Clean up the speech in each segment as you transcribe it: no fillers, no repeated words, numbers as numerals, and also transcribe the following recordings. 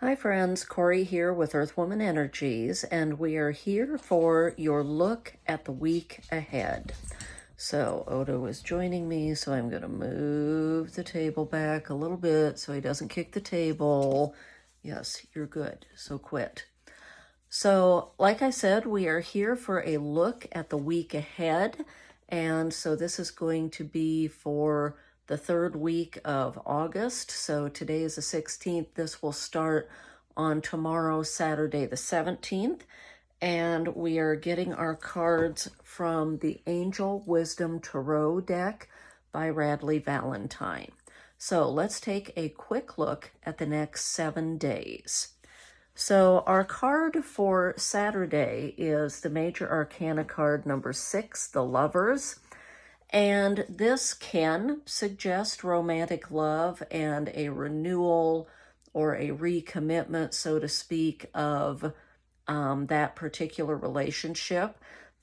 Hi friends, Corey here with Earthwoman Energies, and we are here for your look at the week ahead. So Odo is joining me, so I'm going to move the table back a little bit so he doesn't kick the table. Yes, you're good, so quit. So like I said, we are here for a look at the week ahead, and so this is going to be for the third week of August. So today is the 16th. This will start on tomorrow, Saturday the 17th. And we are getting our cards from the Angel Wisdom Tarot deck by Radleigh Valentine. So let's take a quick look at the next 7 days. So our card for Saturday is the Major Arcana card number 6, the Lovers. And this can suggest romantic love and a renewal or a recommitment, so to speak, of that particular relationship.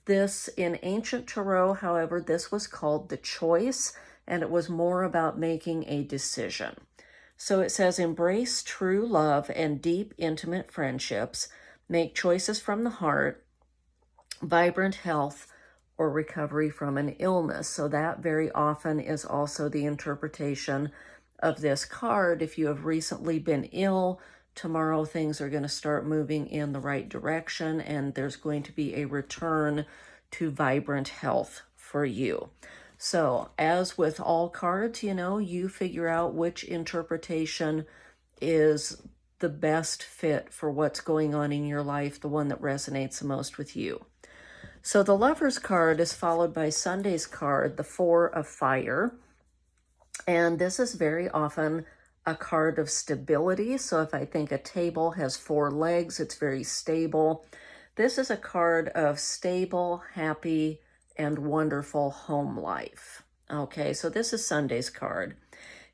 This, in ancient tarot, however, this was called the Choice, and it was more about making a decision. So it says, embrace true love and deep, intimate friendships, make choices from the heart, vibrant health, or recovery from an illness. So that very often is also the interpretation of this card. If you have recently been ill, tomorrow things are going to start moving in the right direction, and there's going to be a return to vibrant health for you. So as with all cards, you figure out which interpretation is the best fit for what's going on in your life, the one that resonates the most with you. So the Lover's card is followed by Sunday's card, the Four of Fire. And this is very often a card of stability. So if I think a table has 4 legs, it's very stable. This is a card of stable, happy, and wonderful home life. Okay, so this is Sunday's card.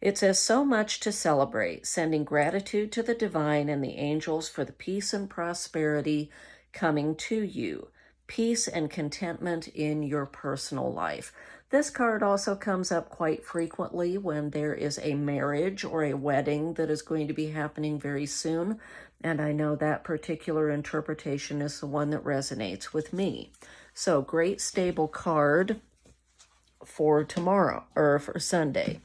It says, so much to celebrate, sending gratitude to the divine and the angels for the peace and prosperity coming to you. Peace and contentment in your personal life. This card also comes up quite frequently when there is a marriage or a wedding that is going to be happening very soon. And I know that particular interpretation is the one that resonates with me. So great stable card for tomorrow, or for Sunday.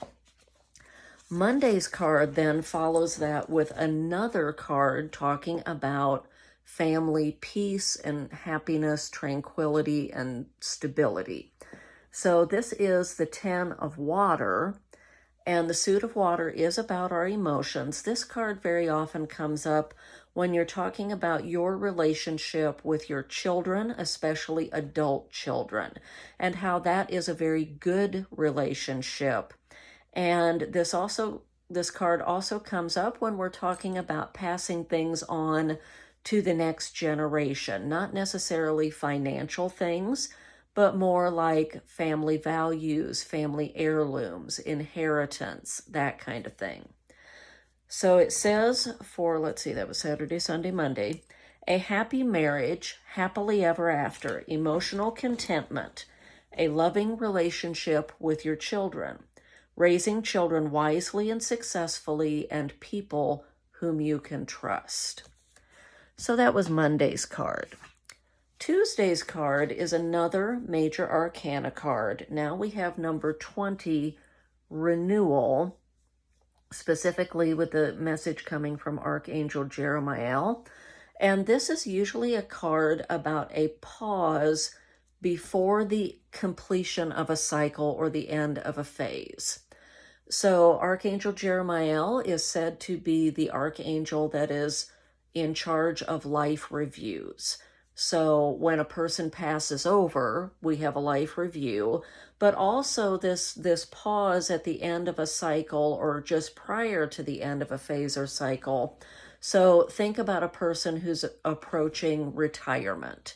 Monday's card then follows that with another card talking about family peace and happiness, tranquility, and stability. So this is the 10 of water, and the suit of water is about our emotions. This card very often comes up when you're talking about your relationship with your children, especially adult children, and how that is a very good relationship. And this card also comes up when we're talking about passing things on to the next generation, not necessarily financial things, but more like family values, family heirlooms, inheritance, that kind of thing. So it says for, let's see, that was Saturday, Sunday, Monday, a happy marriage, happily ever after, emotional contentment, a loving relationship with your children, raising children wisely and successfully, and people whom you can trust. So that was Monday's card. Tuesday's card is another Major Arcana card. Now we have number 20, renewal, specifically with the message coming from Archangel Jeremiah. And this is usually a card about a pause before the completion of a cycle or the end of a phase. So Archangel Jeremiah is said to be the archangel that is in charge of life reviews. So when a person passes over, we have a life review, but also this pause at the end of a cycle or just prior to the end of a phase or cycle. So think about a person who's approaching retirement.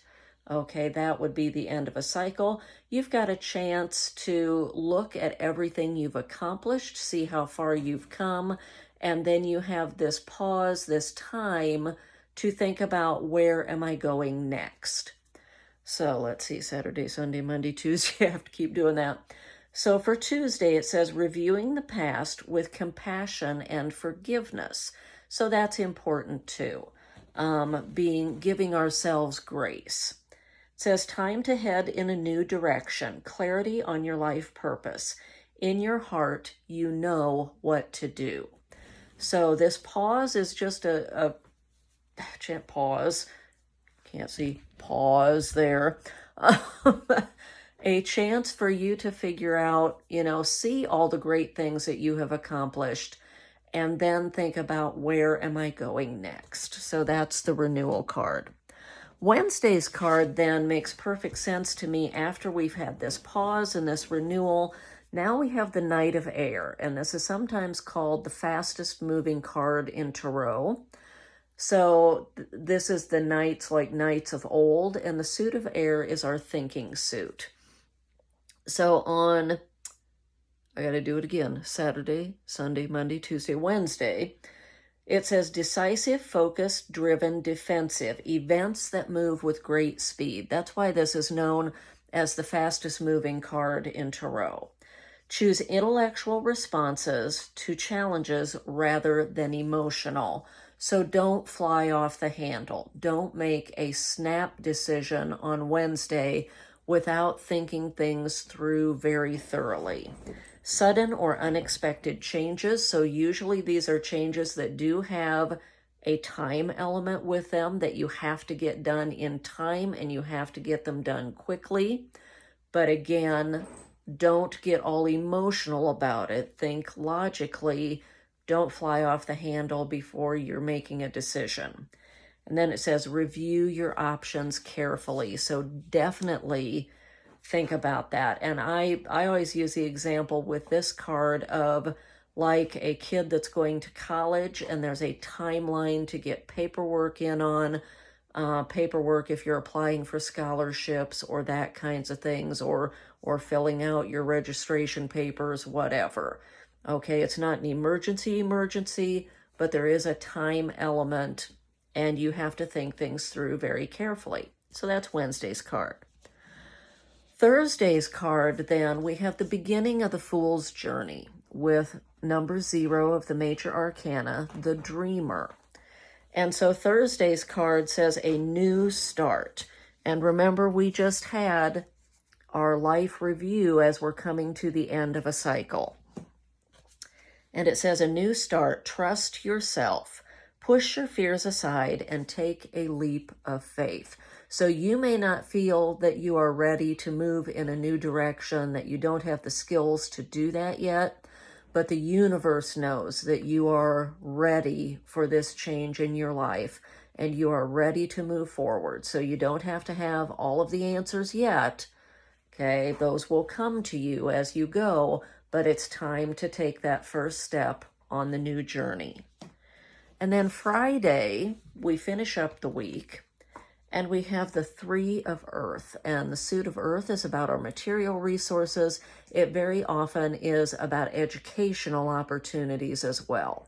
Okay, that would be the end of a cycle. You've got a chance to look at everything you've accomplished, see how far you've come, and then you have this pause, this time to think about, where am I going next? So let's see, Saturday, Sunday, Monday, Tuesday, I have to keep doing that. So for Tuesday, it says reviewing the past with compassion and forgiveness. So that's important too. Giving ourselves grace. It says time to head in a new direction, clarity on your life purpose. In your heart, you know what to do. So this pause is just a pause. Can't see pause there. A chance for you to figure out, see all the great things that you have accomplished, and then think about where am I going next. So that's the renewal card. Wednesday's card then makes perfect sense to me after we've had this pause and this renewal. Now we have the Knight of Air, and this is sometimes called the fastest moving card in Tarot. So this is the knights, like knights of old, and the suit of air is our thinking suit. So I got to do it again, Saturday, Sunday, Monday, Tuesday, Wednesday, it says decisive, focused, driven, defensive, events that move with great speed. That's why this is known as the fastest moving card in Tarot. Choose intellectual responses to challenges rather than emotional. So don't fly off the handle. Don't make a snap decision on Wednesday without thinking things through very thoroughly. Sudden or unexpected changes. So usually these are changes that do have a time element with them that you have to get done in time and you have to get them done quickly. But again, don't get all emotional about it. Think logically. Don't fly off the handle before you're making a decision. And then it says review your options carefully. So definitely think about that. And I always use the example with this card of like a kid that's going to college and there's a timeline to get paperwork in on. Paperwork if you're applying for scholarships or that kinds of things, or filling out your registration papers, whatever. Okay, it's not an emergency, but there is a time element and you have to think things through very carefully. So that's Wednesday's card. Thursday's card, then, we have the beginning of the Fool's Journey with number 0 of the Major Arcana, the Dreamer. And so Thursday's card says a new start. And remember, we just had our life review as we're coming to the end of a cycle. And it says a new start, trust yourself, push your fears aside, and take a leap of faith. So you may not feel that you are ready to move in a new direction, that you don't have the skills to do that yet, but the universe knows that you are ready for this change in your life and you are ready to move forward. So you don't have to have all of the answers yet. Okay, those will come to you as you go, but it's time to take that first step on the new journey. And then Friday, we finish up the week. And we have the 3 of Earth, and the suit of Earth is about our material resources. It very often is about educational opportunities as well.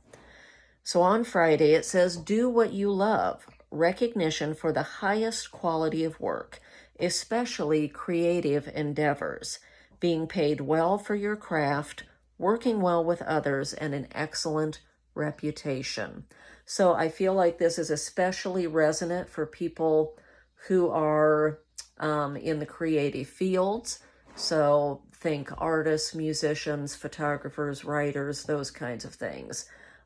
So on Friday, it says, do what you love, recognition for the highest quality of work, especially creative endeavors, being paid well for your craft, working well with others, and an excellent reputation. So I feel like this is especially resonant for people who are in the creative fields. So think artists, musicians, photographers, writers, those kinds of things.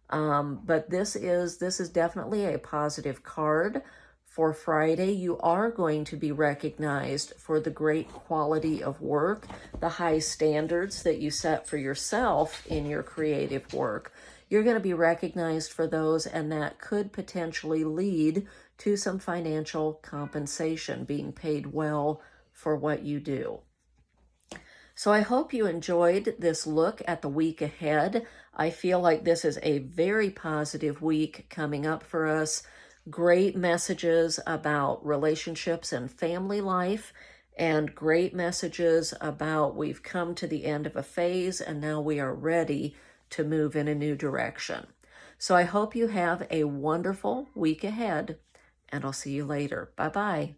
But this is definitely a positive card. For Friday, you are going to be recognized for the great quality of work, the high standards that you set for yourself in your creative work. You're going to be recognized for those, and that could potentially lead to some financial compensation, being paid well for what you do. So I hope you enjoyed this look at the week ahead. I feel like this is a very positive week coming up for us. Great messages about relationships and family life, and great messages about we've come to the end of a phase and now we are ready to move in a new direction. So I hope you have a wonderful week ahead, and I'll see you later. Bye-bye.